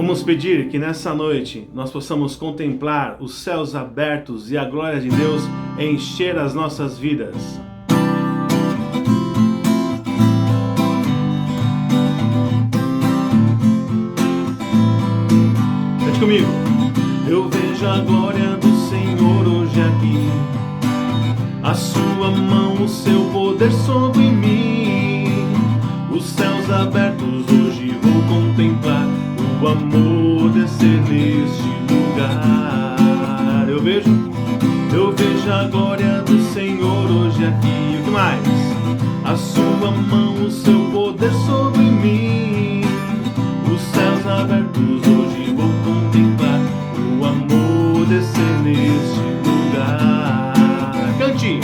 Vamos pedir que nessa noite nós possamos contemplar os céus abertos e a glória de Deus encher as nossas vidas. Cante comigo. Eu vejo a glória do Senhor hoje aqui, a sua mão, o seu poder sobre mim. Os céus abertos hoje vou contemplar, o amor descer neste lugar. Eu vejo a glória do Senhor hoje aqui. O que mais? A sua mão, o seu poder sobre mim. Os céus abertos hoje vou contemplar, o amor descer neste lugar. Cante!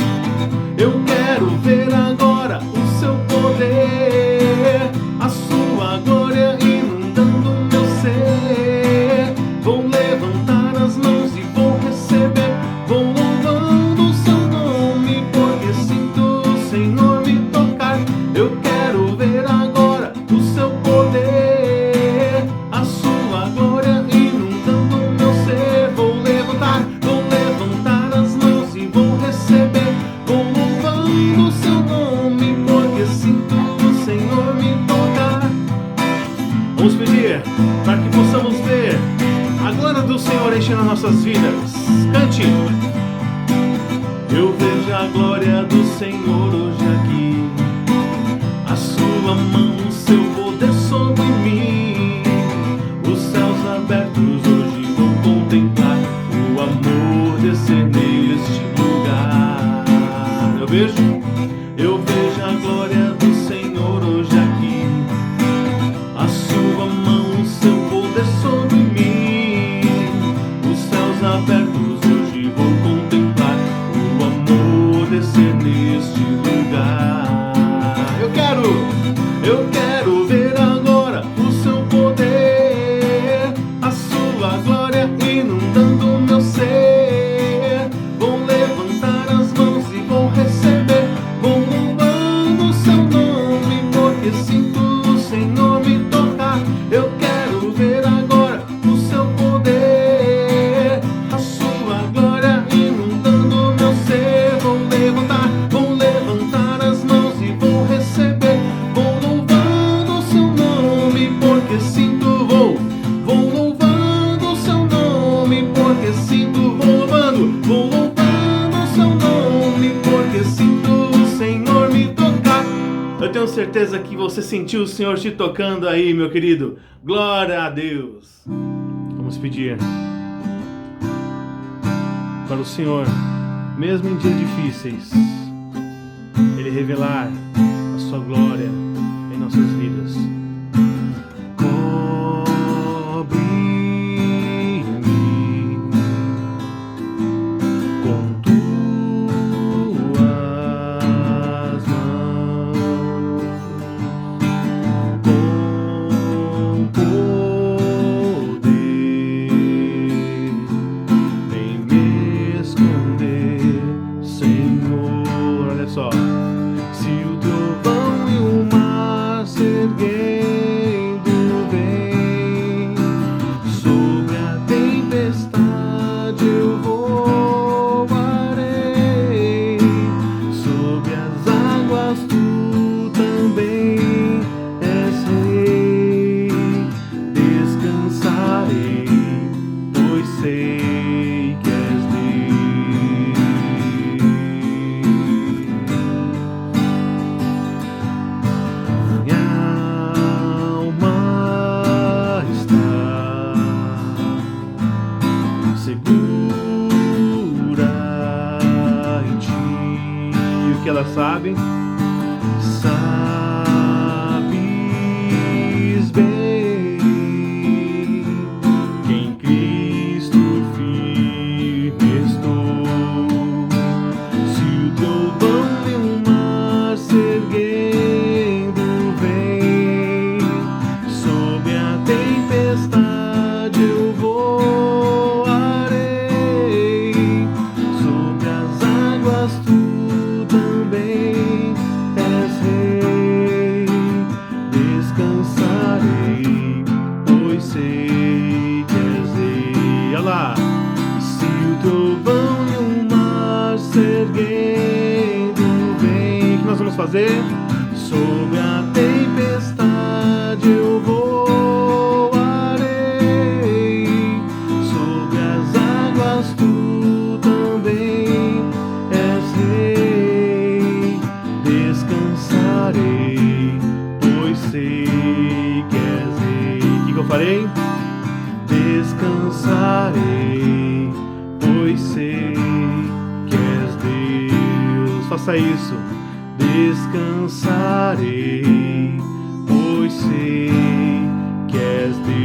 Eu quero ver agora o seu poder, a sua glória inundando meu ser. Vou levantar as mãos e vou receber, vou louvando o seu nome, porque sinto o Senhor me tocar. Eu quero ver agora o seu poder, a sua glória inundando meu ser. Vou levantar as mãos e vou receber, vou louvando o seu nome, porque sinto o Senhor me tocar. Vamos pedir para que possamos ver a glória do Senhor enchendo as nossas vidas. Cante! Eu vejo a glória do Senhor hoje aqui, a sua mão, o seu poder sobre mim. Os céus abertos hoje vou contemplar, o amor descer neste lugar. Eu vejo a glória do Senhor hoje aqui, a sua mão, o seu poder sobre mim. Os céus abertos hoje vou contemplar, o amor descer neste lugar. Eu quero ver agora o seu poder, a sua glória inundando meu ser. Vou levantar as mãos e vou receber, vou louvando o seu nome, porque sinto o Senhor me tocar. Eu quero ver agora o seu poder, a sua glória inundando meu ser. Vou levantar as mãos e vou receber, vou louvando o seu nome, porque sinto. Vou louvando o seu nome, porque sinto. Vou louvando o seu nome, porque sinto o Senhor me tocar. Eu tenho certeza que você sentiu o Senhor te tocando aí, meu querido. Glória a Deus. Vamos pedir para o Senhor, mesmo em dias difíceis, Ele revelar a sua glória em nossas vidas. Cobre-me com tuas mãos, com poder, vem me esconder, Senhor. Olha só. Se o trovão e o mar se erguendo vem, sobre a tempestade eu voarei, sobre as águas tu também és rei. Descansarei, pois sei que és Deus. Minha alma está segura em ti. E o que ela sabe? Sabes bem que em Cristo firme estou. Se o trovão e o mar se erguendo vem, sobre a tempestade eu voarei, sobre as águas tu também Sobre a tempestade eu voarei, sobre as águas tu também és rei. Descansarei, pois sei que és rei. O que eu farei? Descansarei, pois sei que és Deus. Faça isso. Descansarei, pois sei que és Deus.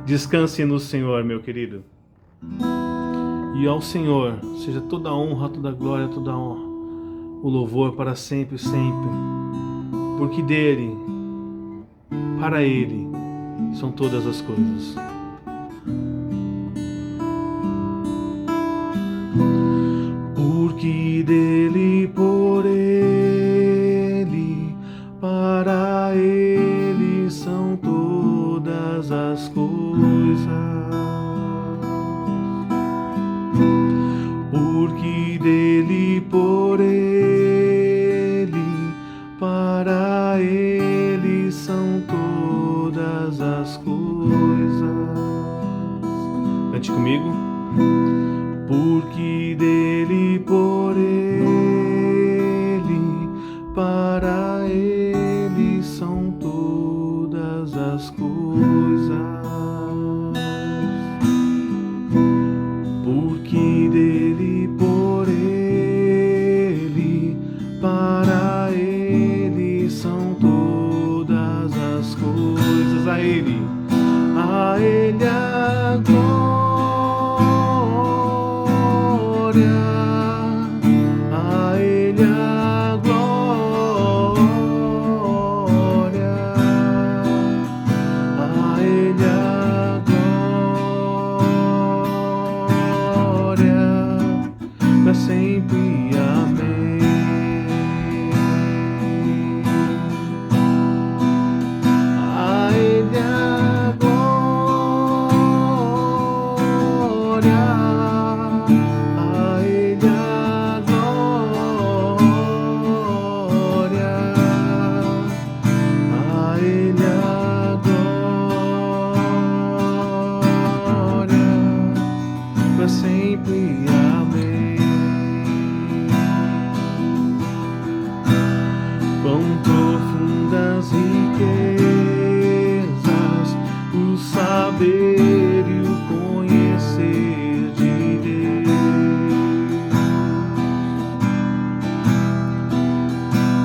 Descanse no Senhor, meu querido. E ao Senhor seja toda a honra, toda a glória, toda a honra, o louvor para sempre, sempre. Porque dele, para ele, são todas as coisas. Porque dele, por ele, para ele são todas as coisas. Porque dele, por ele, para ele são todas as coisas. Cante comigo. Porque dele, por ele, para ele são todas as coisas. Porque dele, por ele, para ele são todas as coisas. A ele a glória. A ele a glória, a ele a glória, para sempre, amém. A ele a glória, sempre, amém. Quão profundas riquezas o saber e o conhecer de Deus.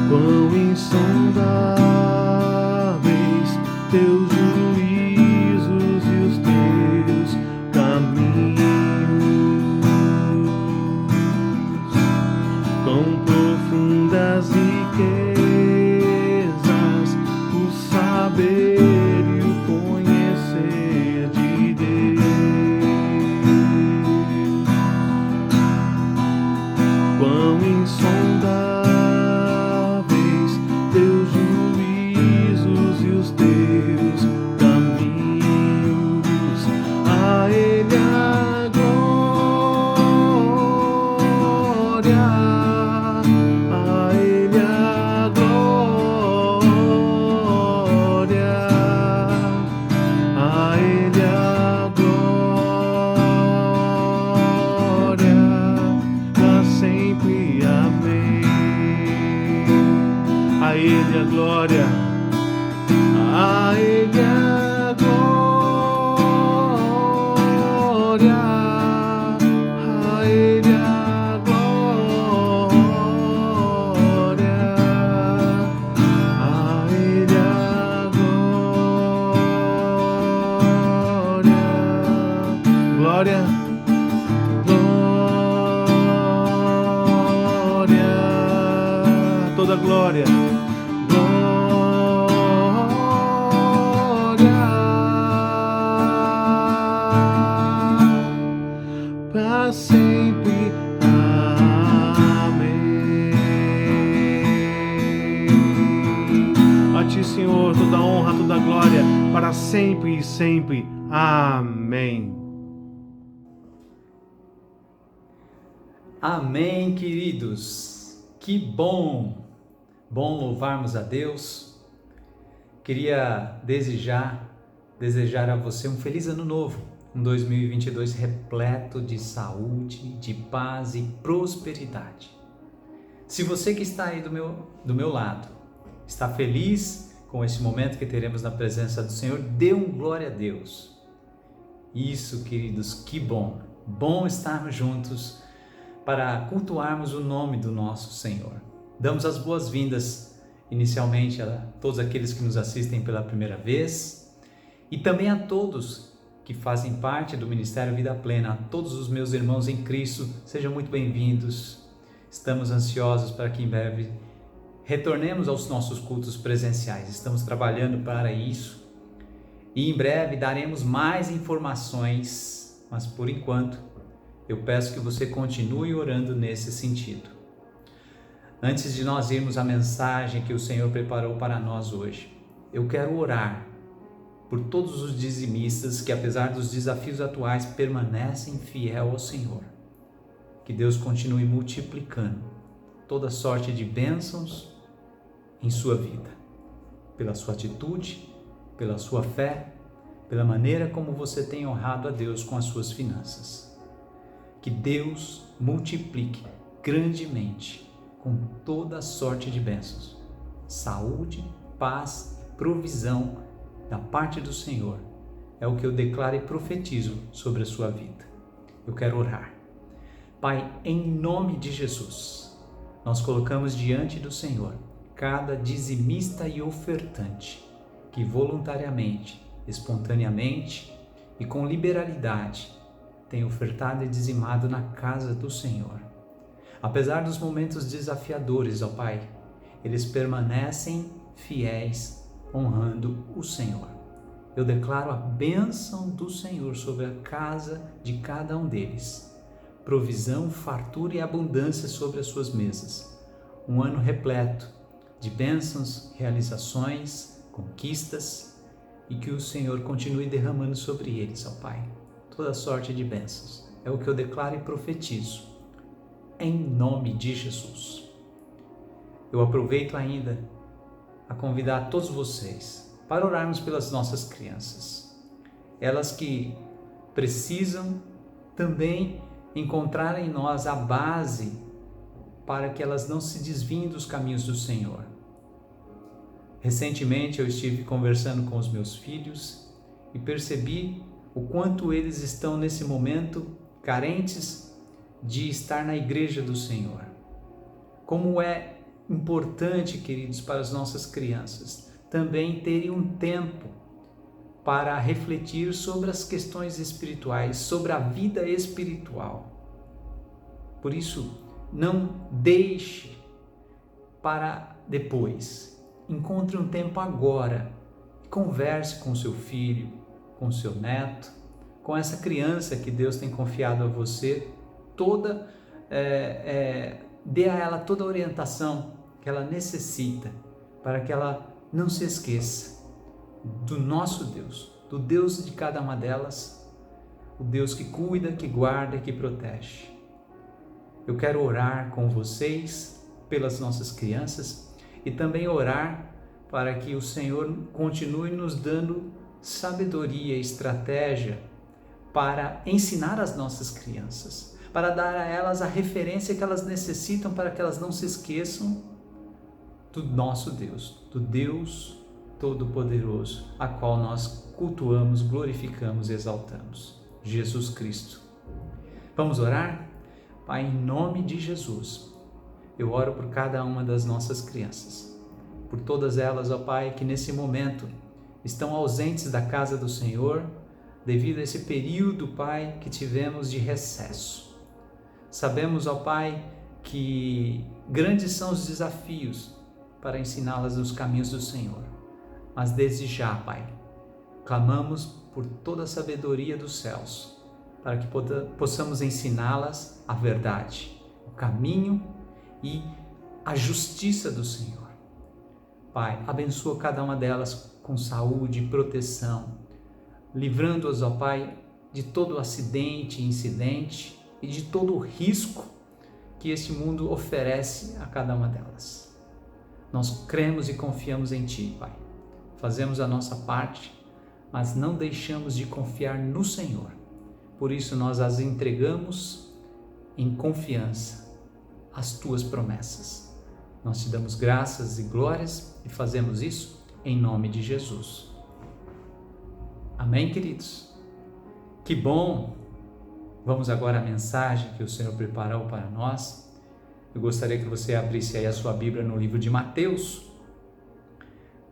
Quão insondáveis teus juízos e os teus caminhos. Quão profundas riquezas o saber e o conhecer de Deus. Quão insondáveis teus juízos e os teus caminhos. A ele a glória, a ele a glória, a ele a glória, para sempre, amém. A ele a glória, a ele a glória, a ele a glória, a ele a glória, glória, glória, toda glória. Para sempre, amém. A ti, Senhor, toda honra, toda glória, para sempre e sempre, amém. Amém, queridos. Que bom louvarmos a Deus. Queria desejar a você um feliz ano novo, um 2022 repleto de saúde, de paz e prosperidade. Se você que está aí do meu lado está feliz com esse momento que teremos na presença do Senhor, dê um glória a Deus. Isso, queridos, que bom estarmos juntos para cultuarmos o nome do nosso Senhor. Damos as boas-vindas inicialmente a todos aqueles que nos assistem pela primeira vez e também a todos que fazem parte do Ministério Vida Plena, a todos os meus irmãos em Cristo, sejam muito bem-vindos. Estamos ansiosos para que em breve retornemos aos nossos cultos presenciais. Estamos trabalhando para isso e em breve daremos mais informações, mas por enquanto eu peço que você continue orando nesse sentido. Antes de nós irmos à mensagem que o Senhor preparou para nós hoje, eu quero orar por todos os dizimistas que, apesar dos desafios atuais, permanecem fiel ao Senhor. Que Deus continue multiplicando toda sorte de bênçãos em sua vida, pela sua atitude, pela sua fé, pela maneira como você tem honrado a Deus com as suas finanças. Que Deus multiplique grandemente com toda sorte de bênçãos, saúde, paz, provisão da parte do Senhor. É o que eu declaro e profetizo sobre a sua vida. Eu quero orar. Pai, em nome de Jesus, nós colocamos diante do Senhor cada dizimista e ofertante que voluntariamente, espontaneamente e com liberalidade tem ofertado e dizimado na casa do Senhor. Apesar dos momentos desafiadores, ó Pai, eles permanecem fiéis, honrando o Senhor. Eu declaro a bênção do Senhor sobre a casa de cada um deles. Provisão, fartura e abundância sobre as suas mesas. Um ano repleto de bênçãos, realizações, conquistas, e que o Senhor continue derramando sobre eles, ó Pai, toda sorte de bênçãos. É o que eu declaro e profetizo, em nome de Jesus. Eu aproveito ainda a convidar todos vocês para orarmos pelas nossas crianças. Elas que precisam também encontrar em nós a base para que elas não se desviem dos caminhos do Senhor. Recentemente eu estive conversando com os meus filhos e percebi o quanto eles estão nesse momento carentes de estar na igreja do Senhor. Como é importante, queridos, para as nossas crianças também terem um tempo para refletir sobre as questões espirituais, sobre a vida espiritual. Por isso, não deixe para depois. Encontre um tempo agora. Converse com seu filho, com seu neto, com essa criança que Deus tem confiado a você, dê a ela toda a orientação que ela necessita para que ela não se esqueça do nosso Deus, do Deus de cada uma delas, o Deus que cuida, que guarda e que protege. Eu quero orar com vocês pelas nossas crianças e também orar para que o Senhor continue nos dando sabedoria e estratégia para ensinar as nossas crianças, para dar a elas a referência que elas necessitam para que elas não se esqueçam do nosso Deus, do Deus Todo-Poderoso, a qual nós cultuamos, glorificamos e exaltamos, Jesus Cristo. Vamos orar? Pai, em nome de Jesus, eu oro por cada uma das nossas crianças, por todas elas, ó Pai, que nesse momento estão ausentes da casa do Senhor, devido a esse período, Pai, que tivemos de recesso. Sabemos, ó Pai, que grandes são os desafios para ensiná-las nos caminhos do Senhor. Mas desde já, Pai, clamamos por toda a sabedoria dos céus, para que possamos ensiná-las a verdade, o caminho e a justiça do Senhor. Pai, abençoa cada uma delas com saúde e proteção, livrando-as, ó Pai, de todo acidente e incidente e de todo risco que este mundo oferece a cada uma delas. Nós cremos e confiamos em Ti, Pai. Fazemos a nossa parte, mas não deixamos de confiar no Senhor. Por isso nós as entregamos em confiança, as Tuas promessas. Nós Te damos graças e glórias e fazemos isso em nome de Jesus. Amém, queridos? Que bom! Vamos agora à mensagem que o Senhor preparou para nós. Eu gostaria que você abrisse aí a sua Bíblia no livro de Mateus.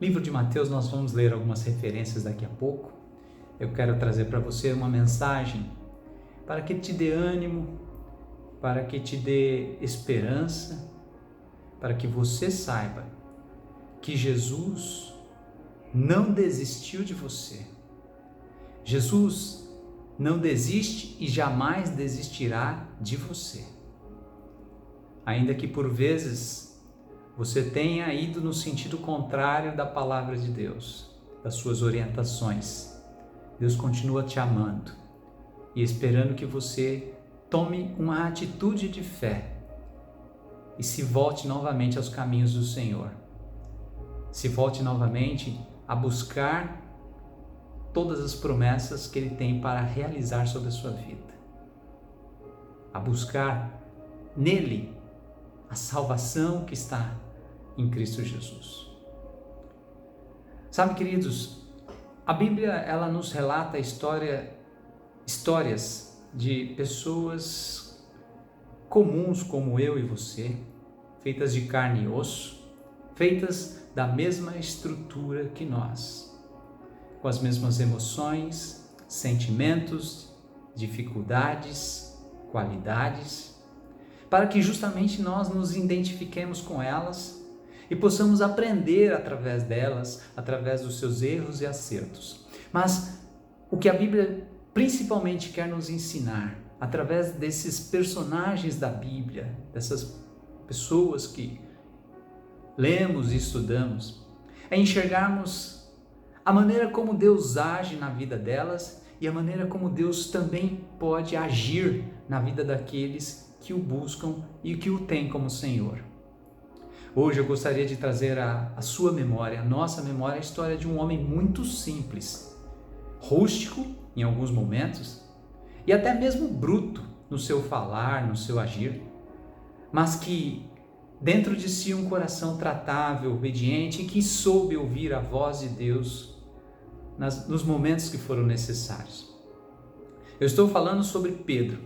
Livro de Mateus, nós vamos ler algumas referências daqui a pouco. Eu quero trazer para você uma mensagem para que te dê ânimo, para que te dê esperança, para que você saiba que Jesus não desistiu de você. Jesus não desiste e jamais desistirá de você. Ainda que por vezes você tenha ido no sentido contrário da palavra de Deus, das suas orientações, Deus continua te amando e esperando que você tome uma atitude de fé e se volte novamente aos caminhos do Senhor. Se volte novamente a buscar todas as promessas que Ele tem para realizar sobre a sua vida. A buscar nele a salvação que está em Cristo Jesus. Sabe, queridos, a Bíblia ela nos relata histórias de pessoas comuns como eu e você, feitas de carne e osso, feitas da mesma estrutura que nós, com as mesmas emoções, sentimentos, dificuldades, qualidades, para que justamente nós nos identifiquemos com elas e possamos aprender através delas, através dos seus erros e acertos. Mas o que a Bíblia principalmente quer nos ensinar, através desses personagens da Bíblia, dessas pessoas que lemos e estudamos, é enxergarmos a maneira como Deus age na vida delas e a maneira como Deus também pode agir na vida daqueles que o buscam e que o têm como Senhor. Hoje eu gostaria de trazer a sua memória, a nossa memória, a história de um homem muito simples, rústico em alguns momentos e até mesmo bruto no seu falar, no seu agir, mas que dentro de si um coração tratável, obediente e que soube ouvir a voz de Deus nos momentos que foram necessários. Eu estou falando sobre Pedro.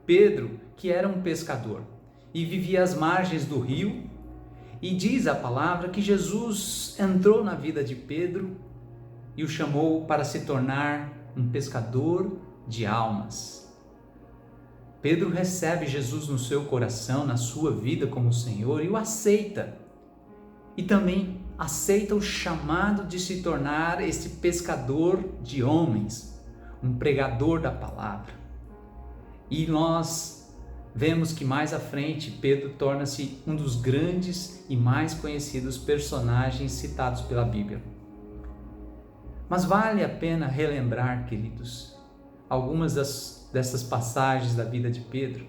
Pedro, que era um pescador e vivia às margens do rio, e diz a palavra que Jesus entrou na vida de Pedro e o chamou para se tornar um pescador de almas. Pedro recebe Jesus no seu coração, na sua vida como Senhor, e o aceita. E também aceita o chamado de se tornar esse pescador de homens, um pregador da palavra. E nós vemos que mais à frente Pedro torna-se um dos grandes e mais conhecidos personagens citados pela Bíblia. Mas vale a pena relembrar, queridos, algumas dessas passagens da vida de Pedro,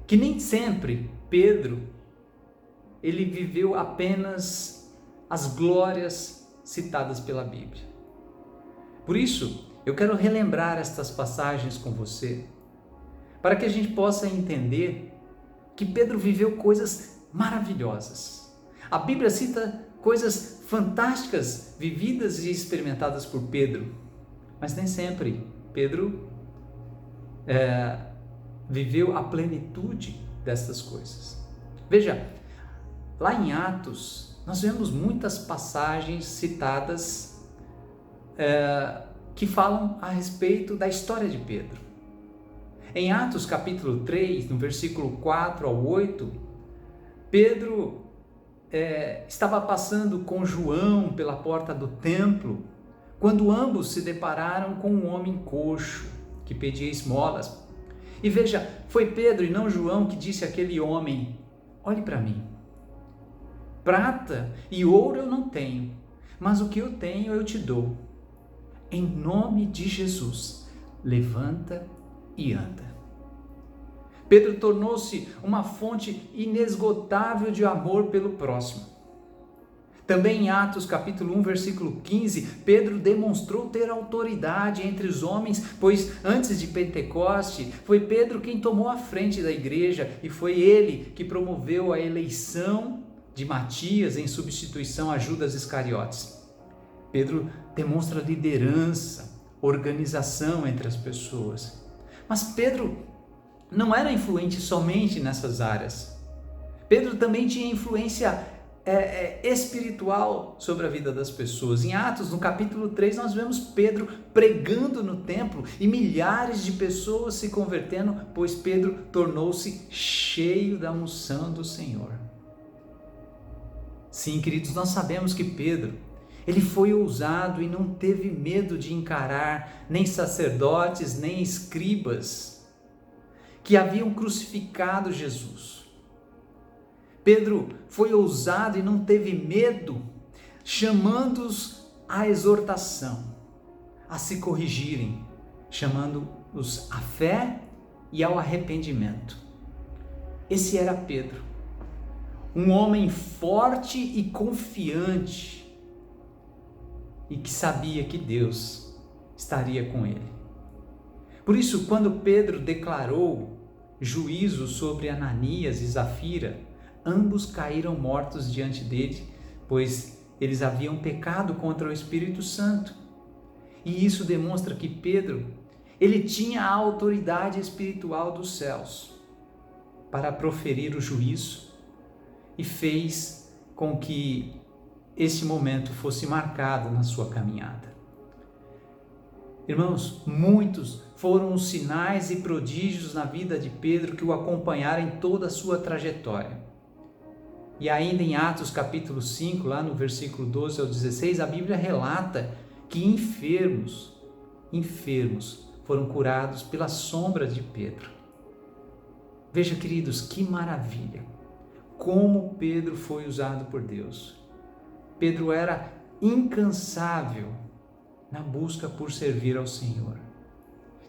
que nem sempre Pedro ele viveu apenas as glórias citadas pela Bíblia. Por isso, eu quero relembrar estas passagens com você, para que a gente possa entender que Pedro viveu coisas maravilhosas. A Bíblia cita coisas fantásticas vividas e experimentadas por Pedro, mas nem sempre Pedro viveu a plenitude destas coisas. Veja, lá em Atos, nós vemos muitas passagens citadas que falam a respeito da história de Pedro. Em Atos capítulo 3, no versículo 4 ao 8, Pedro estava passando com João pela porta do templo, quando ambos se depararam com um homem coxo, que pedia esmolas. E veja, foi Pedro e não João que disse àquele homem: olhe para mim, prata e ouro eu não tenho, mas o que eu tenho eu te dou. Em nome de Jesus, levanta e anda. Pedro tornou-se uma fonte inesgotável de amor pelo próximo. Também em Atos capítulo 1, versículo 15, Pedro demonstrou ter autoridade entre os homens, pois antes de Pentecoste, foi Pedro quem tomou a frente da igreja e foi ele que promoveu a eleição de Matias em substituição a Judas Iscariotes. Pedro demonstra liderança, organização entre as pessoas. Mas Pedro não era influente somente nessas áreas. Pedro também tinha influência espiritual sobre a vida das pessoas. Em Atos, no capítulo 3, nós vemos Pedro pregando no templo e milhares de pessoas se convertendo, pois Pedro tornou-se cheio da unção do Senhor. Sim, queridos, nós sabemos que Pedro, ele foi ousado e não teve medo de encarar nem sacerdotes, nem escribas que haviam crucificado Jesus. Pedro foi ousado e não teve medo, chamando-os à exortação, a se corrigirem, chamando-os à fé e ao arrependimento. Esse era Pedro, um homem forte e confiante, e que sabia que Deus estaria com ele. Por isso, quando Pedro declarou juízo sobre Ananias e Zafira, ambos caíram mortos diante dele, pois eles haviam pecado contra o Espírito Santo. E isso demonstra que Pedro, ele tinha a autoridade espiritual dos céus para proferir o juízo e fez com que esse momento fosse marcado na sua caminhada. Irmãos, muitos foram os sinais e prodígios na vida de Pedro que o acompanharam em toda a sua trajetória. E ainda em Atos capítulo 5, lá no versículo 12 ao 16, a Bíblia relata que enfermos foram curados pela sombra de Pedro. Veja, queridos, que maravilha! Como Pedro foi usado por Deus. Pedro era incansável na busca por servir ao Senhor.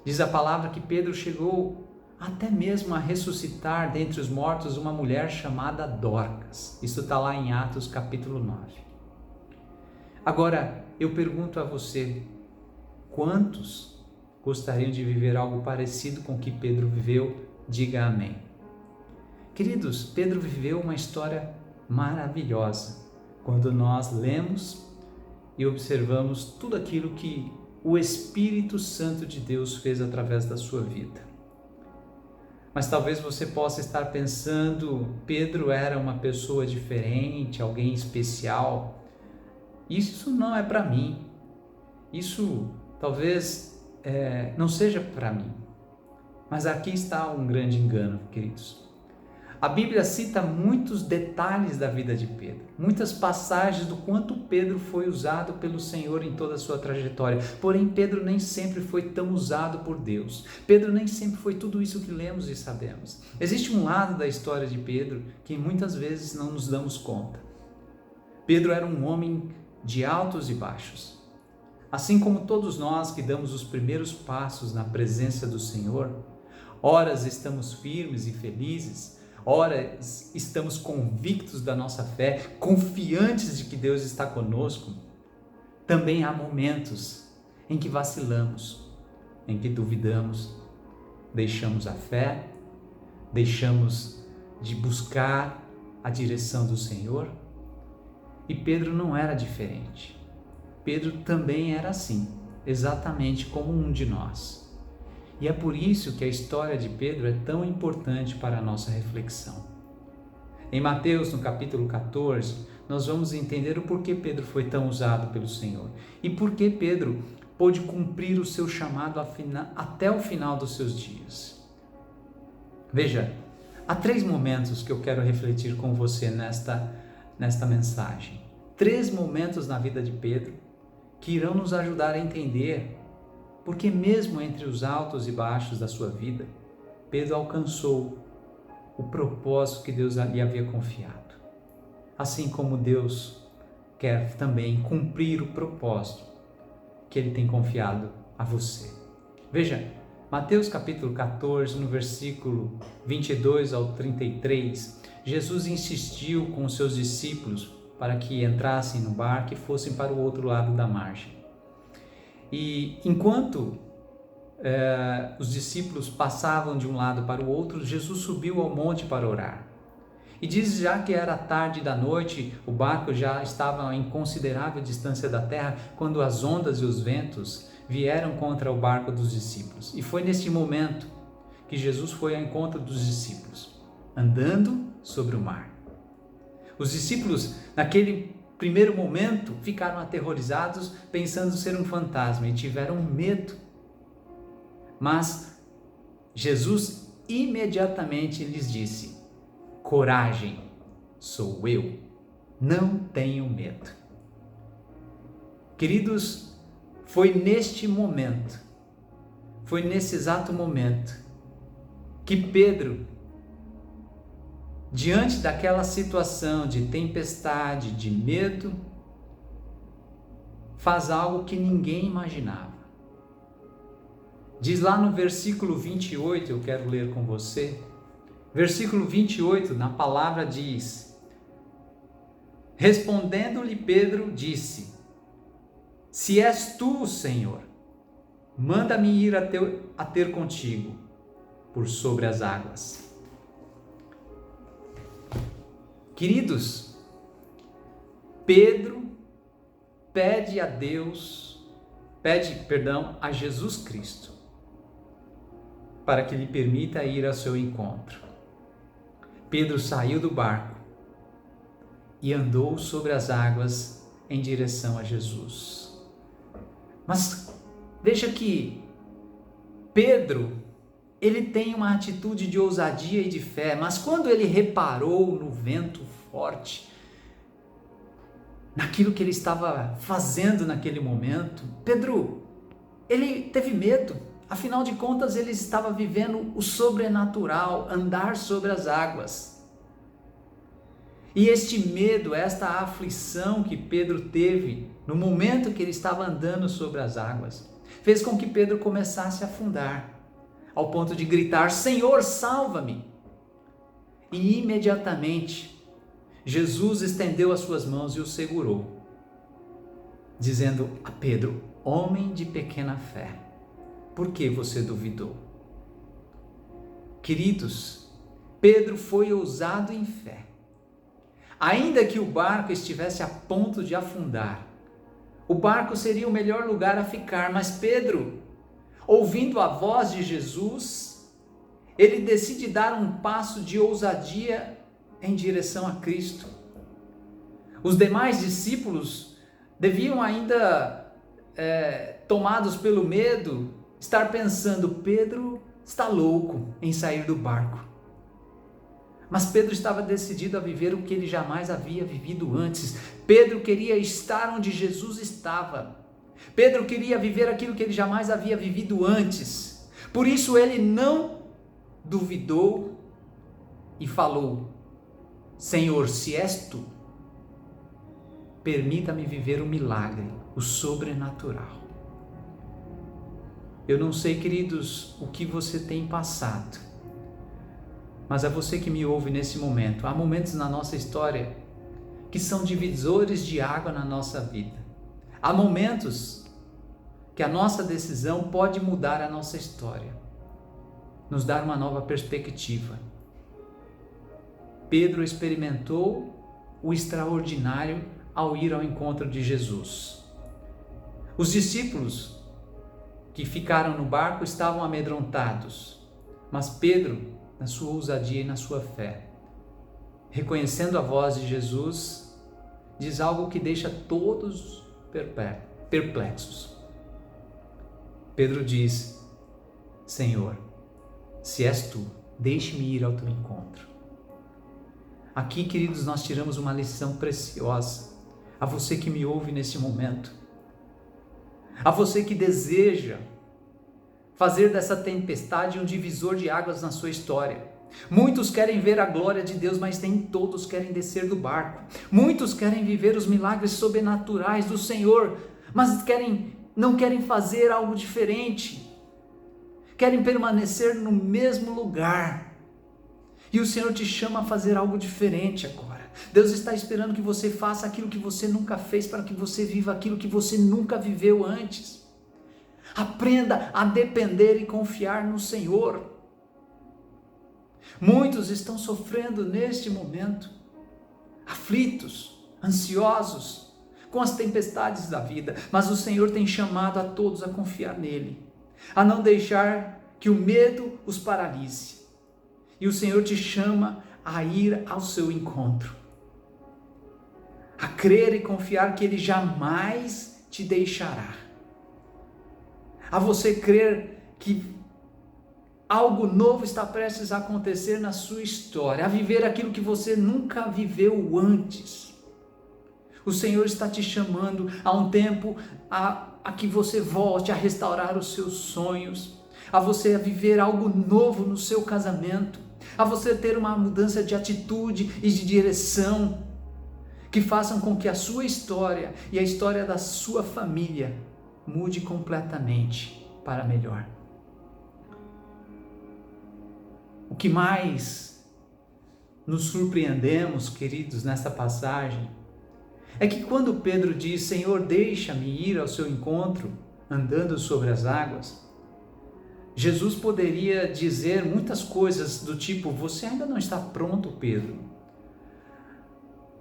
Diz a palavra que Pedro chegou até mesmo a ressuscitar dentre os mortos uma mulher chamada Dorcas. Isso está lá em Atos capítulo 9. Agora, eu pergunto a você, quantos gostariam de viver algo parecido com o que Pedro viveu? Diga amém. Queridos, Pedro viveu uma história maravilhosa quando nós lemos e observamos tudo aquilo que o Espírito Santo de Deus fez através da sua vida. Mas talvez você possa estar pensando, Pedro era uma pessoa diferente, alguém especial. Isso não é para mim. Isso talvez não seja para mim. Mas aqui está um grande engano, queridos. A Bíblia cita muitos detalhes da vida de Pedro, muitas passagens do quanto Pedro foi usado pelo Senhor em toda a sua trajetória. Porém, Pedro nem sempre foi tão usado por Deus. Pedro nem sempre foi tudo isso que lemos e sabemos. Existe um lado da história de Pedro que muitas vezes não nos damos conta. Pedro era um homem de altos e baixos. Assim como todos nós que damos os primeiros passos na presença do Senhor, horas estamos firmes e felizes, ora, estamos convictos da nossa fé, confiantes de que Deus está conosco. Também há momentos em que vacilamos, em que duvidamos, deixamos a fé, deixamos de buscar a direção do Senhor. E Pedro não era diferente. Pedro também era assim, exatamente como um de nós. E é por isso que a história de Pedro é tão importante para a nossa reflexão. Em Mateus, no capítulo 14, nós vamos entender o porquê Pedro foi tão usado pelo Senhor e por que Pedro pôde cumprir o seu chamado até o final dos seus dias. Veja, há 3 momentos que eu quero refletir com você nesta mensagem. 3 momentos na vida de Pedro que irão nos ajudar a entender porque mesmo entre os altos e baixos da sua vida, Pedro alcançou o propósito que Deus lhe havia confiado. Assim como Deus quer também cumprir o propósito que Ele tem confiado a você. Veja, Mateus capítulo 14, no versículo 22 ao 33, Jesus insistiu com os seus discípulos para que entrassem no barco e fossem para o outro lado da margem. E enquanto os discípulos passavam de um lado para o outro, Jesus subiu ao monte para orar. E diz já que era tarde da noite, o barco já estava em considerável distância da terra, quando as ondas e os ventos vieram contra o barco dos discípulos. E foi neste momento que Jesus foi ao encontro dos discípulos, andando sobre o mar. Os discípulos, naquele primeiro momento, ficaram aterrorizados, pensando ser um fantasma, e tiveram medo. Mas Jesus imediatamente lhes disse: coragem, sou eu, não tenho medo. Queridos, foi neste momento, foi nesse exato momento, que Pedro, diante daquela situação de tempestade, de medo, faz algo que ninguém imaginava. Diz lá no versículo 28, eu quero ler com você, versículo 28, na palavra diz: respondendo-lhe Pedro, disse: se és tu, Senhor, manda-me ir a ter contigo por sobre as águas. Queridos, Pedro pede a Jesus Cristo para que lhe permita ir ao seu encontro. Pedro saiu do barco e andou sobre as águas em direção a Jesus. Mas veja que Pedro, ele tem uma atitude de ousadia e de fé, mas quando ele reparou no vento forte, naquilo que ele estava fazendo naquele momento, Pedro, ele teve medo. Afinal de contas, ele estava vivendo o sobrenatural, andar sobre as águas. E este medo, esta aflição que Pedro teve no momento que ele estava andando sobre as águas, fez com que Pedro começasse a afundar, ao ponto de gritar: Senhor, salva-me! E imediatamente, Jesus estendeu as suas mãos e o segurou, dizendo a Pedro: homem de pequena fé, por que você duvidou? Queridos, Pedro foi ousado em fé. Ainda que o barco estivesse a ponto de afundar, o barco seria o melhor lugar a ficar, mas Pedro, ouvindo a voz de Jesus, ele decide dar um passo de ousadia em direção a Cristo. Os demais discípulos deviam ainda, tomados pelo medo, estar pensando: Pedro está louco em sair do barco. Mas Pedro estava decidido a viver o que ele jamais havia vivido antes. Pedro queria estar onde Jesus estava. Pedro queria viver aquilo que ele jamais havia vivido antes. Por isso ele não duvidou e falou: Senhor, se és tu, permita-me viver o milagre, o sobrenatural. Eu não sei, queridos, o que você tem passado, mas é você que me ouve nesse momento. Há momentos na nossa história que são divisores de água na nossa vida. Há momentos que a nossa decisão pode mudar a nossa história, nos dar uma nova perspectiva. Pedro experimentou o extraordinário ao ir ao encontro de Jesus. Os discípulos que ficaram no barco estavam amedrontados, mas Pedro, na sua ousadia e na sua fé, reconhecendo a voz de Jesus, diz algo que deixa todos perplexos. Pedro diz: Senhor, se és tu, deixe-me ir ao teu encontro. Aqui, queridos, nós tiramos uma lição preciosa a você que me ouve nesse momento, a você que deseja fazer dessa tempestade um divisor de águas na sua história. Muitos querem ver a glória de Deus, mas nem todos querem descer do barco. Muitos querem viver os milagres sobrenaturais do Senhor, mas não querem fazer algo diferente. querem permanecer no mesmo lugar. E o Senhor te chama a fazer algo diferente agora. Deus está esperando que você faça aquilo que você nunca fez, para que você viva aquilo que você nunca viveu antes. Aprenda a depender e confiar no Senhor. Muitos estão sofrendo neste momento, aflitos, ansiosos, com as tempestades da vida, mas o Senhor tem chamado a todos a confiar nele, a não deixar que o medo os paralise. E o Senhor te chama a ir ao seu encontro, a crer e confiar que Ele jamais te deixará, a você crer que algo novo está prestes a acontecer na sua história, a viver aquilo que você nunca viveu antes. O Senhor está te chamando a um tempo a que você volte a restaurar os seus sonhos, a você viver algo novo no seu casamento, a você ter uma mudança de atitude e de direção, que façam com que a sua história e a história da sua família mude completamente para melhor. O que mais nos surpreendemos, queridos, nesta passagem, é que quando Pedro diz: Senhor, deixa-me ir ao seu encontro, andando sobre as águas, Jesus poderia dizer muitas coisas do tipo: você ainda não está pronto, Pedro.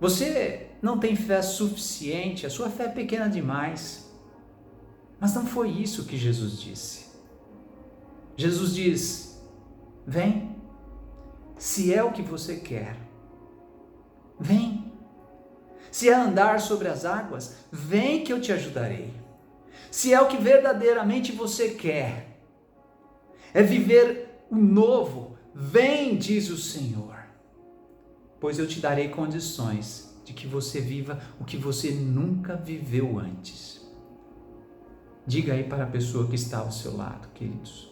Você não tem fé suficiente, a sua fé é pequena demais. Mas não foi isso que Jesus disse. Jesus diz: vem, se é o que você quer, vem. Se é andar sobre as águas, vem que eu te ajudarei. Se é o que verdadeiramente você quer, é viver o novo, vem, diz o Senhor, pois eu te darei condições de que você viva o que você nunca viveu antes. Diga aí para a pessoa que está ao seu lado, queridos.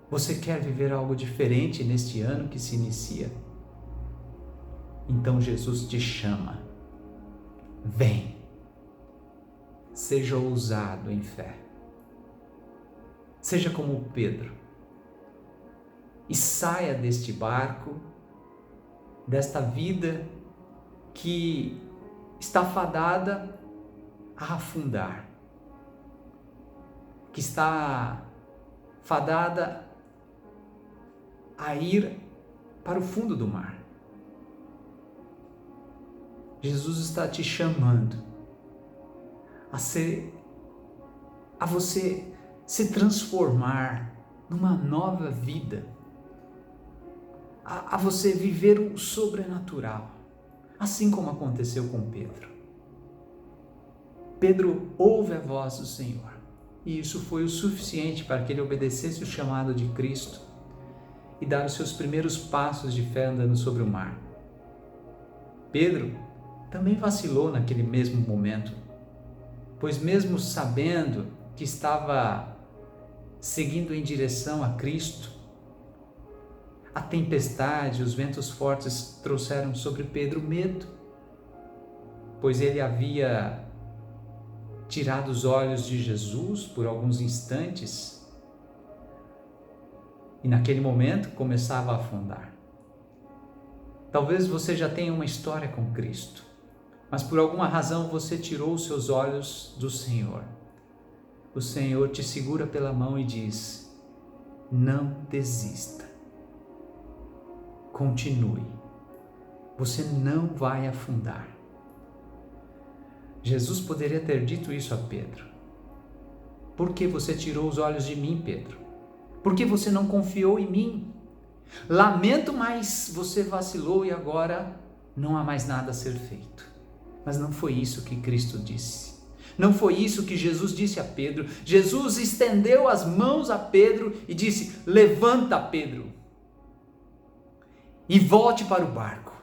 Você quer viver algo diferente neste ano que se inicia? Então Jesus te chama. Vem. Seja ousado em fé. Seja como Pedro. E saia deste barco, desta vida que está fadada a afundar, que está fadada a ir para o fundo do mar. Jesus está te chamando a você se transformar numa nova vida, a você viver o sobrenatural, assim como aconteceu com Pedro. Pedro ouve a voz do Senhor, e isso foi o suficiente para que ele obedecesse o chamado de Cristo e dar os seus primeiros passos de fé andando sobre o mar. Pedro também vacilou naquele mesmo momento, pois mesmo sabendo que estava seguindo em direção a Cristo, a tempestade, os ventos fortes trouxeram sobre Pedro medo, pois ele havia tirado os olhos de Jesus por alguns instantes e naquele momento começava a afundar. Talvez você já tenha uma história com Cristo, mas por alguma razão você tirou os seus olhos do Senhor. O Senhor te segura pela mão e diz: não desista, continue, você não vai afundar. Jesus poderia ter dito isso a Pedro: por que você tirou os olhos de mim, Pedro? Por que você não confiou em mim? Lamento, mas você vacilou e agora não há mais nada a ser feito. Mas não foi isso que Cristo disse. Não foi isso que Jesus disse a Pedro. Jesus estendeu as mãos a Pedro e disse: levanta, Pedro, e volte para o barco.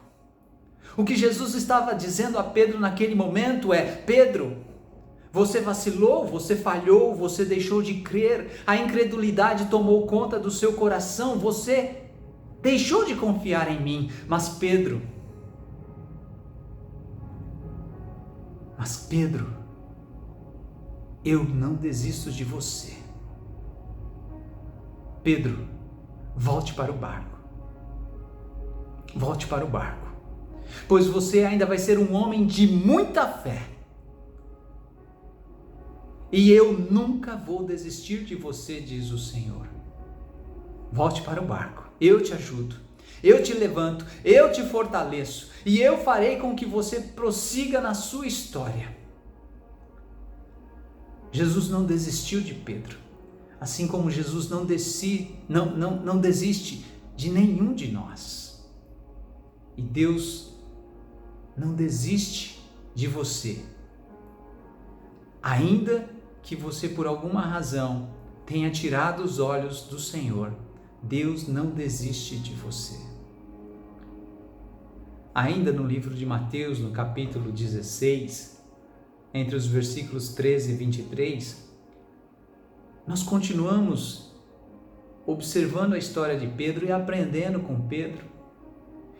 O que Jesus estava dizendo a Pedro naquele momento é: Pedro, você vacilou, você falhou, você deixou de crer, a incredulidade tomou conta do seu coração, você deixou de confiar em mim. Mas Pedro, eu não desisto de você. Pedro, volte para o barco. Volte para o barco, pois você ainda vai ser um homem de muita fé. E eu nunca vou desistir de você, diz o Senhor. Volte para o barco, eu te ajudo, eu te levanto, eu te fortaleço e eu farei com que você prossiga na sua história. Jesus não desistiu de Pedro, assim como Jesus não desiste de nenhum de nós. E Deus não desiste de você, ainda que você por alguma razão tenha tirado os olhos do Senhor. Deus não desiste de você. Ainda no livro de Mateus, no capítulo 16, entre os versículos 13 e 23, nós continuamos observando a história de Pedro e aprendendo com Pedro,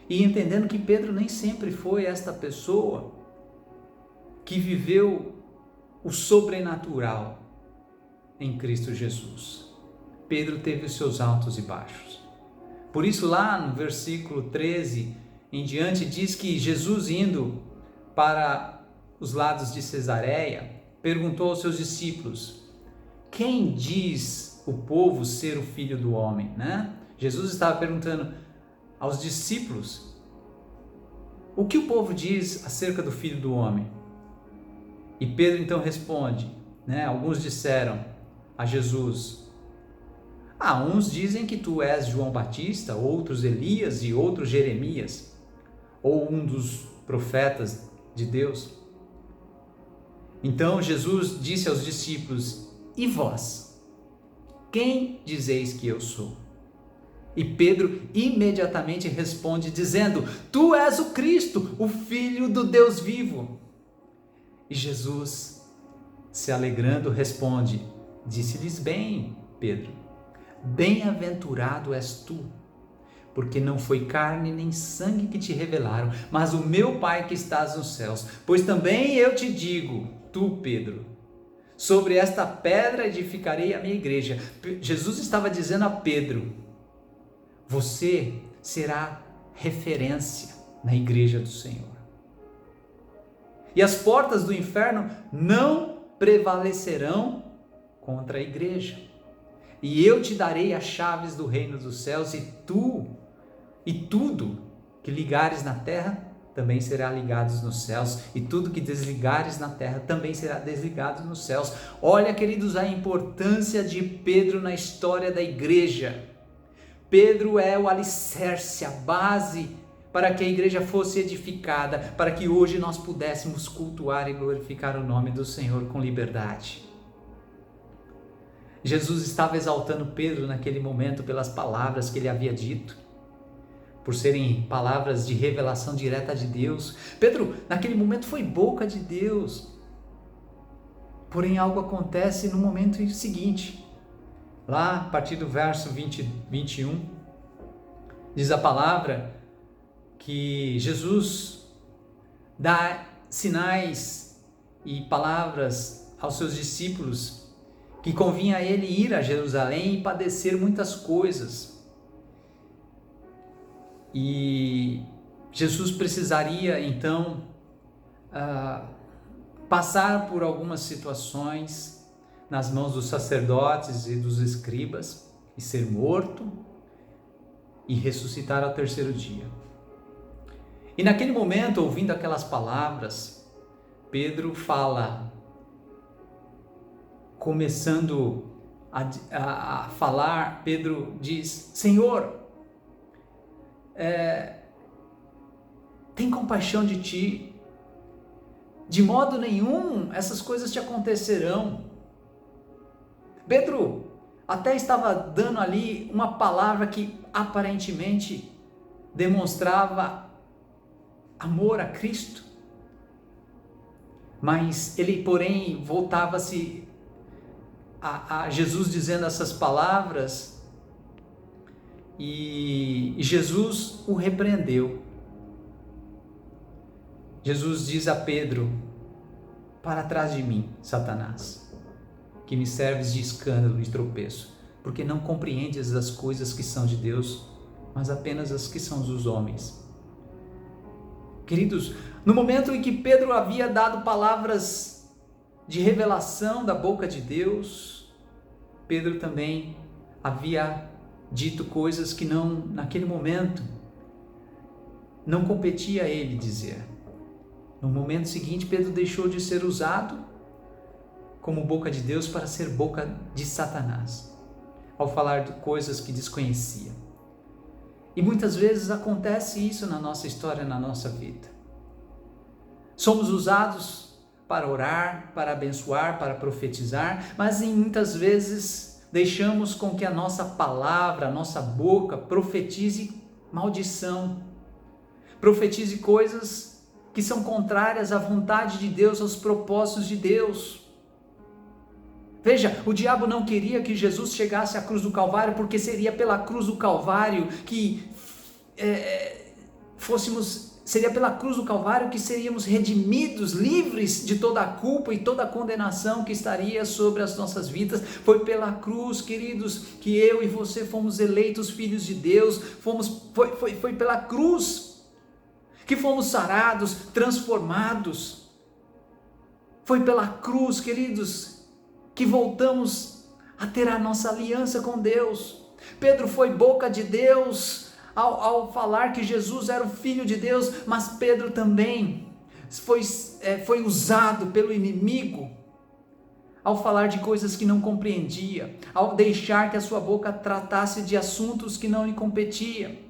e entendendo que Pedro nem sempre foi esta pessoa que viveu o sobrenatural em Cristo Jesus. Pedro teve os seus altos e baixos. Por isso lá no versículo 13 em diante diz que Jesus, indo para os lados de Cesareia, perguntou aos seus discípulos: quem diz o povo ser o Filho do Homem? Jesus estava perguntando aos discípulos: o que o povo diz acerca do Filho do Homem? E Pedro então responde, alguns disseram a Jesus: uns dizem que tu és João Batista, outros Elias e outros Jeremias, ou um dos profetas de Deus. Então Jesus disse aos discípulos: e vós, quem dizeis que eu sou? E Pedro imediatamente responde dizendo: tu és o Cristo, o Filho do Deus vivo. E Jesus, se alegrando, responde: disse-lhes bem, Pedro, bem-aventurado és tu, porque não foi carne nem sangue que te revelaram, mas o meu Pai que estás nos céus. Pois também eu te digo, tu, Pedro, sobre esta pedra edificarei a minha igreja. Jesus estava dizendo a Pedro: você será referência na igreja do Senhor. E as portas do inferno não prevalecerão contra a igreja. E eu te darei as chaves do reino dos céus, e tudo que ligares na terra também será ligado nos céus, e tudo que desligares na terra também será desligado nos céus. Olha, queridos, a importância de Pedro na história da igreja. Pedro é o alicerce, a base para que a igreja fosse edificada, para que hoje nós pudéssemos cultuar e glorificar o nome do Senhor com liberdade. Jesus estava exaltando Pedro naquele momento pelas palavras que ele havia dito, por serem palavras de revelação direta de Deus. Pedro, naquele momento, foi boca de Deus. Porém, algo acontece no momento seguinte. Lá, a partir do verso 21, diz a palavra que Jesus dá sinais e palavras aos seus discípulos que convinha a ele ir a Jerusalém e padecer muitas coisas. E Jesus precisaria então passar por algumas situações nas mãos dos sacerdotes e dos escribas, e ser morto e ressuscitar ao terceiro dia. E naquele momento, ouvindo aquelas palavras, Pedro fala, começando a falar, Pedro diz: Senhor, tem compaixão de ti, de modo nenhum essas coisas te acontecerão. Pedro até estava dando ali uma palavra que aparentemente demonstrava amor a Cristo, mas ele, porém, voltava-se a Jesus dizendo essas palavras, e Jesus o repreendeu. Jesus diz a Pedro: para trás de mim, Satanás, que me serves de escândalo e tropeço. porque não compreendes as coisas que são de Deus, mas apenas as que são dos homens. Queridos, no momento em que Pedro havia dado palavras de revelação da boca de Deus, Pedro também havia dito coisas que naquele momento, não competia a ele dizer. No momento seguinte, Pedro deixou de ser usado como boca de Deus para ser boca de Satanás, ao falar de coisas que desconhecia. E muitas vezes acontece isso na nossa história, na nossa vida. Somos usados para orar, para abençoar, para profetizar, mas muitas vezes deixamos com que a nossa palavra, a nossa boca profetize maldição, profetize coisas que são contrárias à vontade de Deus, aos propósitos de Deus. Veja, o diabo não queria que Jesus chegasse à cruz do Calvário, porque seria pela cruz do Calvário que seria pela cruz do Calvário que seríamos redimidos, livres de toda a culpa e toda a condenação que estaria sobre as nossas vidas. Foi pela cruz, queridos, que eu e você fomos eleitos filhos de Deus, foi pela cruz que fomos sarados, transformados. Foi pela cruz, queridos, que voltamos a ter a nossa aliança com Deus. Pedro foi boca de Deus ao falar que Jesus era o Filho de Deus, mas Pedro também foi usado pelo inimigo ao falar de coisas que não compreendia, ao deixar que a sua boca tratasse de assuntos que não lhe competiam.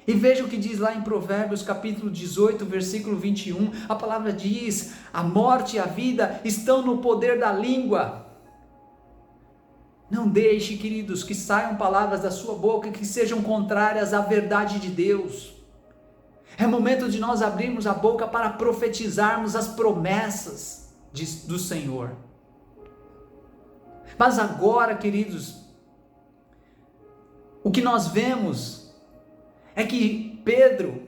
E veja o que diz lá em Provérbios capítulo 18, versículo 21, a palavra diz: a morte e a vida estão no poder da língua. Não deixe, queridos, que saiam palavras da sua boca que sejam contrárias à verdade de Deus. É momento de nós abrirmos a boca para profetizarmos as promessas do Senhor. Mas agora, queridos, o que nós vemos é que Pedro,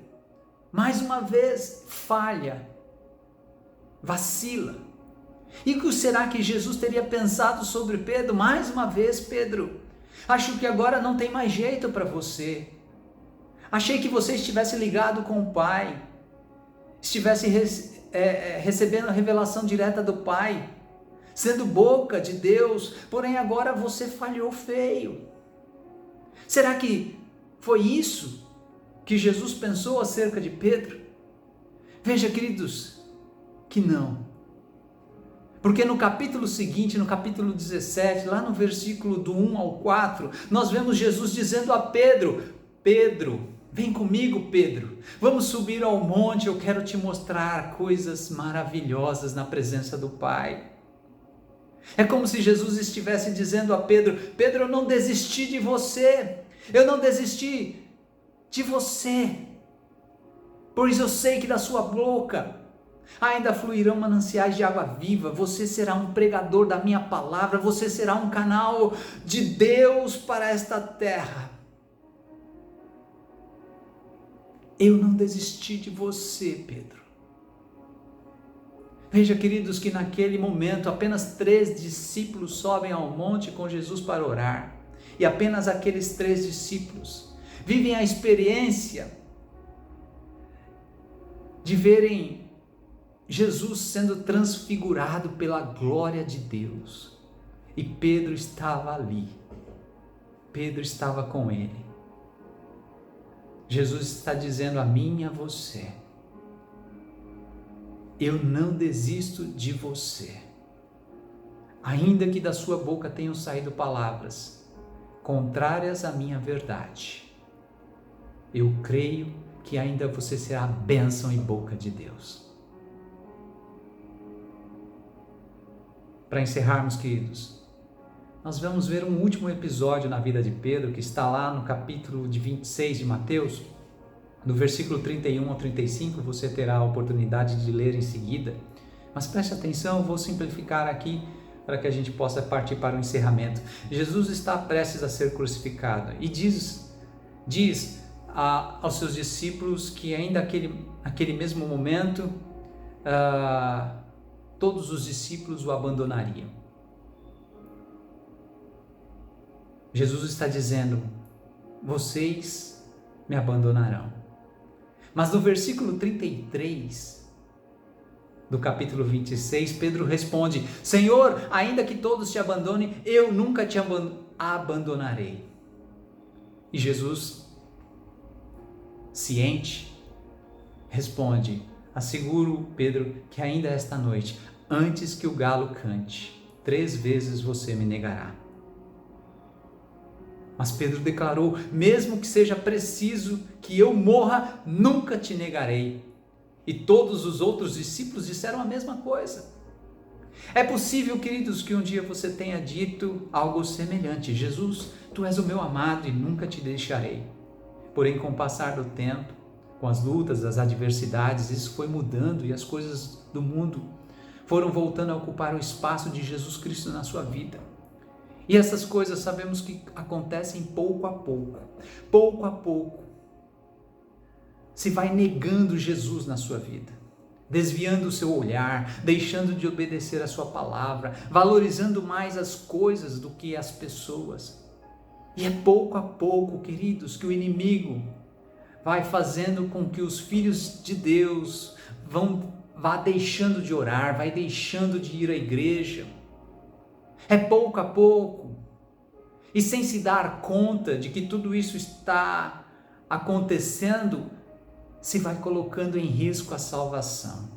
mais uma vez, falha, vacila. E o que será que Jesus teria pensado sobre Pedro? Mais uma vez, Pedro, acho que agora não tem mais jeito para você. Achei que você estivesse ligado com o Pai, estivesse recebendo a revelação direta do Pai, sendo boca de Deus, porém agora você falhou feio. Será que foi isso que Jesus pensou acerca de Pedro? Veja, queridos, que não. Porque no capítulo seguinte, no capítulo 17, lá no versículo do 1 ao 4, nós vemos Jesus dizendo a Pedro: Pedro, vem comigo, Pedro, vamos subir ao monte, eu quero te mostrar coisas maravilhosas na presença do Pai. É como se Jesus estivesse dizendo a Pedro: Pedro, eu não desisti de você, eu não desisti de você, pois eu sei que da sua boca ainda fluirão mananciais de água viva. Você será um pregador da minha palavra, você será um canal de Deus para esta terra. Eu não desisti de você, Pedro. Veja, queridos, que naquele momento apenas 3 discípulos sobem ao monte com Jesus para orar, e apenas aqueles 3 discípulos vivem a experiência de verem Jesus sendo transfigurado pela glória de Deus. E Pedro estava ali. Pedro estava com ele. Jesus está dizendo a mim e a você: eu não desisto de você. Ainda que da sua boca tenham saído palavras contrárias à minha verdade, eu creio que ainda você será a bênção e boca de Deus. Para encerrarmos, queridos, nós vamos ver um último episódio na vida de Pedro, que está lá no capítulo de 26 de Mateus, no versículo 31 ao 35, você terá a oportunidade de ler em seguida, mas preste atenção, eu vou simplificar aqui para que a gente possa partir para o encerramento. Jesus está prestes a ser crucificado e diz aos seus discípulos que ainda naquele mesmo momento, todos os discípulos o abandonariam. Jesus está dizendo: vocês me abandonarão. Mas no versículo 33 do capítulo 26, Pedro responde: Senhor, ainda que todos te abandonem, eu nunca te abandonarei. E Jesus, ciente, responde: asseguro, Pedro, que ainda esta noite, antes que o galo cante, 3 vezes você me negará. Mas Pedro declarou: mesmo que seja preciso que eu morra, nunca te negarei. E todos os outros discípulos disseram a mesma coisa. É possível, queridos, que um dia você tenha dito algo semelhante: Jesus, tu és o meu amado e nunca te deixarei. Porém, com o passar do tempo, com as lutas, as adversidades, isso foi mudando e as coisas do mundo foram voltando a ocupar o espaço de Jesus Cristo na sua vida. E essas coisas sabemos que acontecem pouco a pouco. Pouco a pouco se vai negando Jesus na sua vida, desviando o seu olhar, deixando de obedecer a sua palavra, valorizando mais as coisas do que as pessoas. E é pouco a pouco, queridos, que o inimigo vai fazendo com que os filhos de Deus vá deixando de orar, vai deixando de ir à igreja. É pouco a pouco, e sem se dar conta de que tudo isso está acontecendo, se vai colocando em risco a salvação.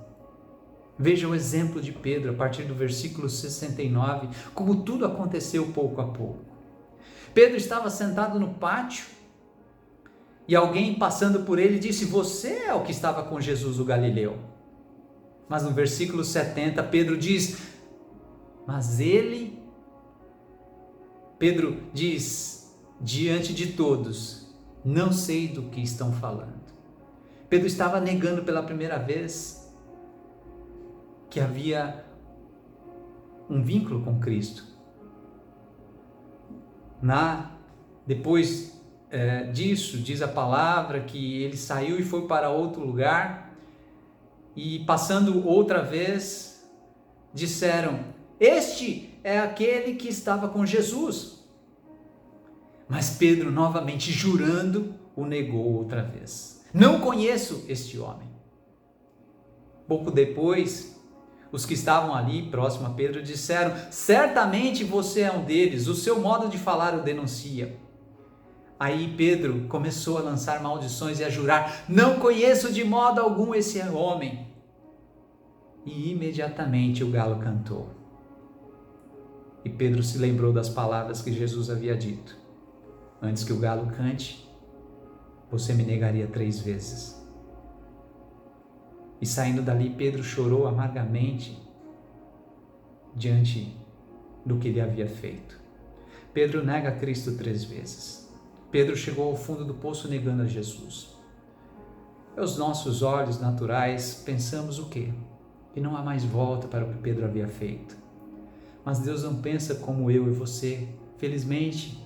Veja o exemplo de Pedro, a partir do versículo 69, como tudo aconteceu pouco a pouco. Pedro estava sentado no pátio, e alguém passando por ele disse: você é o que estava com Jesus o Galileu. Mas no versículo 70, Pedro diz: Pedro diz diante de todos: não sei do que estão falando. Pedro estava negando pela primeira vez que havia um vínculo com Cristo. Depois disso, diz a palavra que ele saiu e foi para outro lugar, e passando outra vez, disseram: este é aquele que estava com Jesus. Mas Pedro, novamente jurando, o negou outra vez: não conheço este homem. Pouco depois, os que estavam ali próximo a Pedro disseram: certamente você é um deles, o seu modo de falar o denuncia. Aí Pedro começou a lançar maldições e a jurar: não conheço de modo algum esse homem. E imediatamente o galo cantou. E Pedro se lembrou das palavras que Jesus havia dito: antes que o galo cante, você me negaria 3 vezes. E saindo dali, Pedro chorou amargamente diante do que ele havia feito. Pedro nega Cristo 3 vezes. Pedro chegou ao fundo do poço negando a Jesus. Aos nossos olhos naturais, pensamos o quê? Que não há mais volta para o que Pedro havia feito. Mas Deus não pensa como eu e você. Felizmente,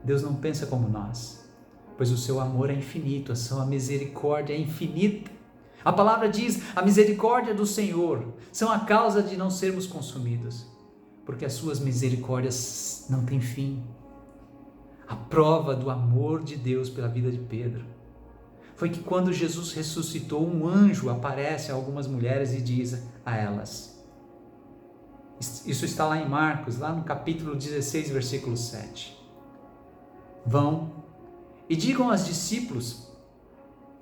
Deus não pensa como nós, pois o seu amor é infinito, a sua misericórdia é infinita. A palavra diz: a misericórdia do Senhor são a causa de não sermos consumidos, porque as suas misericórdias não têm fim. A prova do amor de Deus pela vida de Pedro foi que quando Jesus ressuscitou, um anjo aparece a algumas mulheres e diz a elas, isso está lá em Marcos, lá no capítulo 16, versículo 7. Vão e digam aos discípulos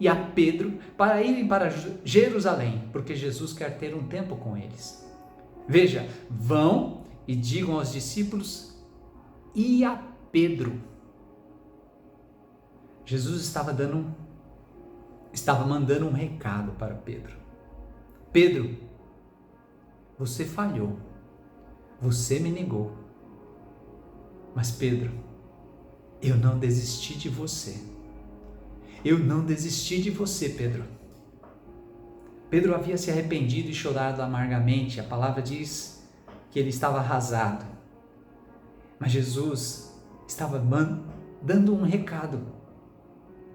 e a Pedro para irem para Jerusalém, porque Jesus quer ter um tempo com eles. Veja, vão e digam aos discípulos e a Pedro. Jesus estava mandando um recado para Pedro. Pedro, você falhou. Você me negou. Mas Pedro, eu não desisti de você. Eu não desisti de você, Pedro. Pedro havia se arrependido e chorado amargamente. A palavra diz que ele estava arrasado. Mas Jesus estava dando um recado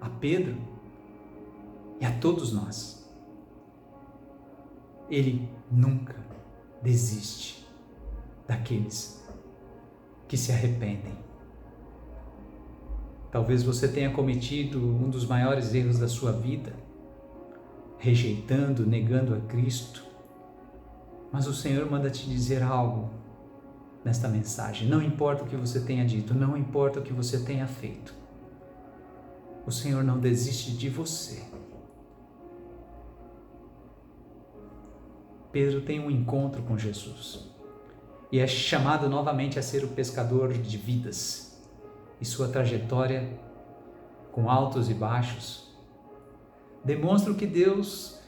a Pedro e a todos nós. Ele nunca desiste daqueles que se arrependem. Talvez você tenha cometido um dos maiores erros da sua vida, rejeitando, negando a Cristo. Mas o Senhor manda te dizer algo nesta mensagem. Não importa o que você tenha dito, não importa o que você tenha feito. O Senhor não desiste de você. Pedro tem um encontro com Jesus e é chamado novamente a ser o pescador de vidas. E sua trajetória, com altos e baixos, demonstra que Deus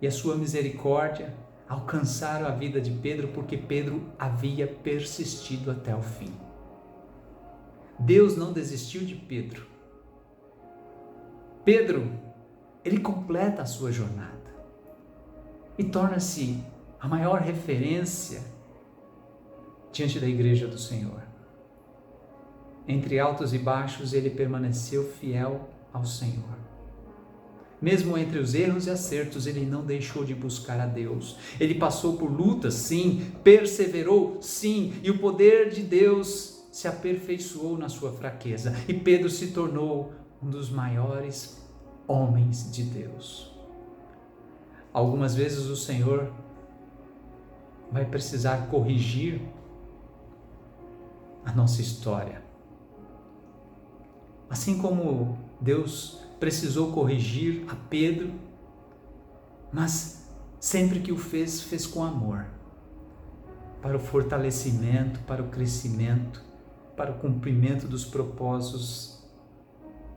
e a sua misericórdia alcançaram a vida de Pedro porque Pedro havia persistido até o fim. Deus não desistiu de Pedro. Pedro, ele completa a sua jornada e torna-se a maior referência diante da igreja do Senhor. Entre altos e baixos, ele permaneceu fiel ao Senhor. Mesmo entre os erros e acertos, ele não deixou de buscar a Deus. Ele passou por lutas, sim, perseverou, sim, e o poder de Deus se aperfeiçoou na sua fraqueza. E Pedro se tornou um dos maiores homens de Deus. Algumas vezes o Senhor vai precisar corrigir a nossa história. Assim como Deus precisou corrigir a Pedro, mas sempre que o fez, fez com amor, para o fortalecimento, para o crescimento, para o cumprimento dos propósitos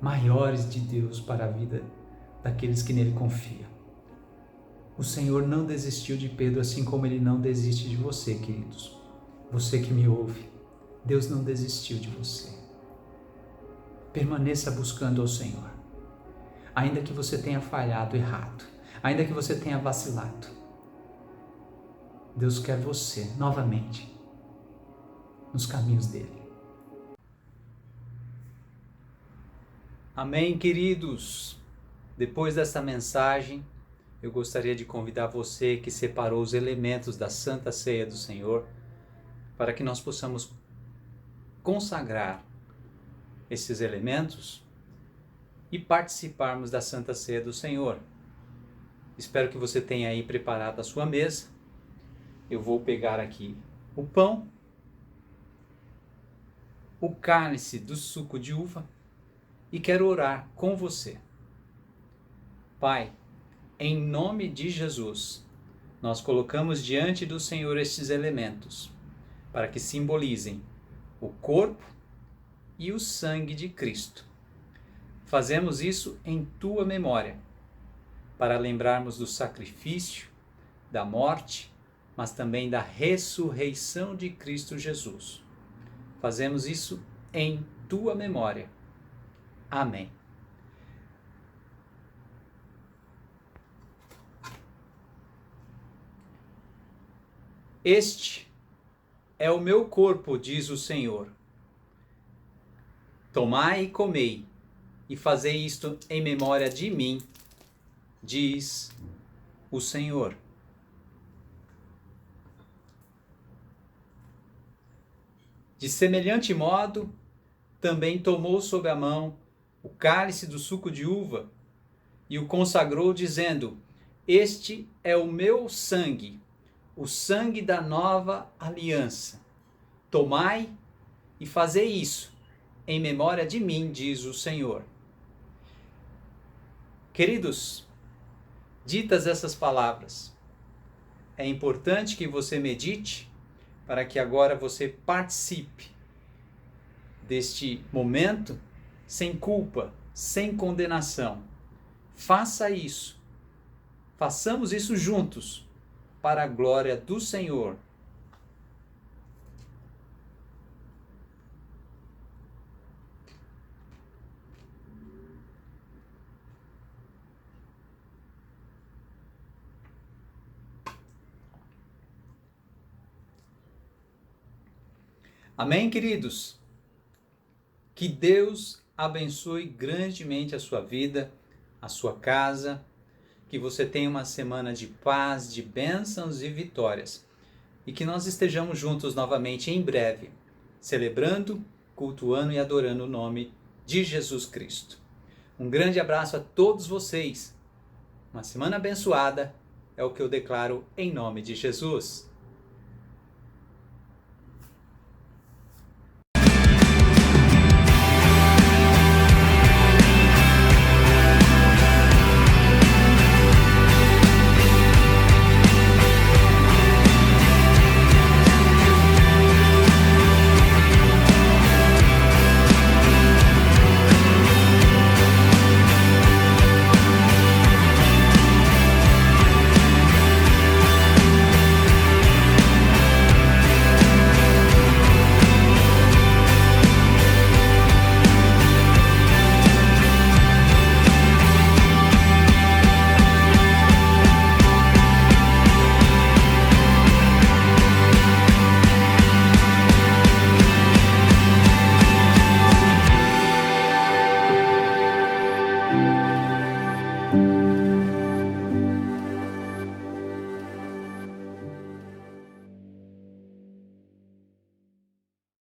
maiores de Deus para a vida daqueles que nele confiam. O Senhor não desistiu de Pedro, assim como Ele não desiste de você, queridos. Você que me ouve, Deus não desistiu de você. Permaneça buscando ao Senhor. Ainda que você tenha falhado, errado, ainda que você tenha vacilado, Deus quer você novamente nos caminhos dele. Amém, queridos? Depois dessa mensagem, eu gostaria de convidar você que separou os elementos da Santa Ceia do Senhor para que nós possamos consagrar esses elementos e participarmos da Santa Ceia do Senhor. Espero que você tenha aí preparado a sua mesa. Eu vou pegar aqui o pão, o cálice do suco de uva e quero orar com você. Pai, em nome de Jesus, nós colocamos diante do Senhor estes elementos para que simbolizem o corpo e o sangue de Cristo. Fazemos isso em tua memória, para lembrarmos do sacrifício, da morte, mas também da ressurreição de Cristo Jesus. Fazemos isso em tua memória. Amém. Este é o meu corpo, diz o Senhor. Tomai e comei, e fazei isto em memória de mim, diz o Senhor. De semelhante modo, também tomou sob a mão o cálice do suco de uva e o consagrou, dizendo: Este é o meu sangue, o sangue da nova aliança. Tomai e fazei isso em memória de mim, diz o Senhor. Queridos, ditas essas palavras, é importante que você medite para que agora você participe deste momento sem culpa, sem condenação. Faça isso. Façamos isso juntos para a glória do Senhor. Amém, queridos? Que Deus abençoe grandemente a sua vida, a sua casa, que você tenha uma semana de paz, de bênçãos e vitórias, e que nós estejamos juntos novamente em breve, celebrando, cultuando e adorando o nome de Jesus Cristo. Um grande abraço a todos vocês. Uma semana abençoada é o que eu declaro em nome de Jesus.